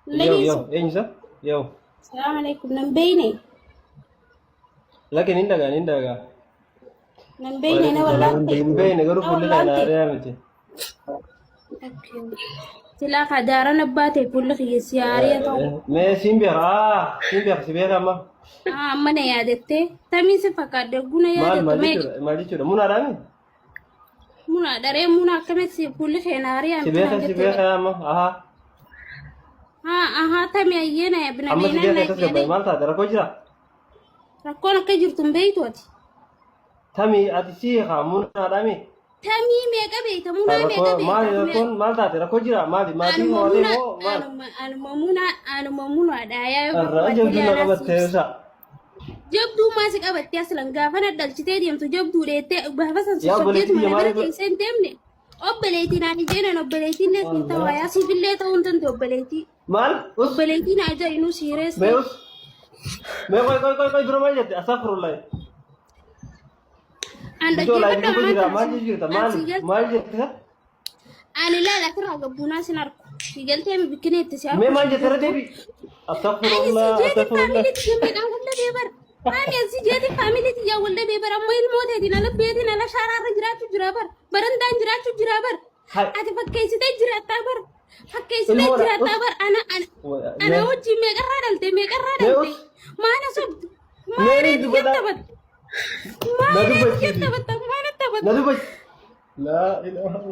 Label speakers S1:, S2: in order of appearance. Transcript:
S1: يو إنجا يو
S2: السلام عليكم نمبيني
S1: لكن إنداغا
S2: نمبيني أنا ولا أنت
S1: بين غرو
S2: أنا
S1: فل
S2: ولا
S1: لا
S2: أنت
S1: ريامتي
S2: تلا خدارنا باتي كل خي سيارية تو
S1: ما سيمبير سيبيرا ما
S2: أمنا يا دتة تمي سفكا دعونا يا
S1: مال
S2: دتة
S1: ما جيتشورا منا رامي
S2: منا داري منا كم سي كل خي نارية
S1: سيبيرا ما
S2: تمي أينا يا ابن
S1: أما
S2: أمينا
S1: سيبيرا تسكب مال تادر كوجرا
S2: ركونا كجرتم بيتوتي
S1: تامي أتسيها منا رامي
S2: تمي ميجا بيت منا ميجا بيت
S1: مال يكون مال تادر كوجرا ما تي مالي هو مال
S2: أنا ممونا دايا
S1: الرجل دلنا قبل تيسا
S2: jabdu maasi qabatti aslan gaafana dhalchitee deemtu jabdu deettee baafasan
S1: Yaa
S2: sossotteetu
S1: obboleettii
S2: mana bira
S1: maaliif-
S2: teessee hin deemne obboleettii naan ijeenan obboleettiin leetiin ta'aa yaasiifillee ta'uun tante obboleettii
S1: مال أس
S2: obboleettiin ajaa inuu siireessa
S1: ما أس ما كوي برا ما جت أسافر الله
S2: an
S1: Itu lah itu
S2: dhaggeeffadha
S1: juga
S2: maal
S1: mal juga mal jeta.
S2: ani laala akirraa gabbunaa sin arku sigaltee mi bikkineetti si arku
S1: Me mal jeta debi. Astagfirullah, astagfirullah.
S2: ani si jeeti faamiliiti yaa walda beebar amma ilmooteetiin ala beetiin ala shaaraarra jiraachuu jira bar barandaan jiraachuu jira bar
S1: Hai.
S2: ati fakkeessitee jiraattaa bar fakkeessitee
S1: Ilmoodha,
S2: jiraattaa
S1: us.
S2: bar ana wajjin meeqarraa dhalte
S1: Meequs?
S2: maana sobdu
S1: Meeqni
S2: maana
S1: dubata?
S2: taphat
S1: Nadu
S2: maana
S1: bachi.
S2: taphat maana taphat
S1: Nadu bachi. La ilaha illallah.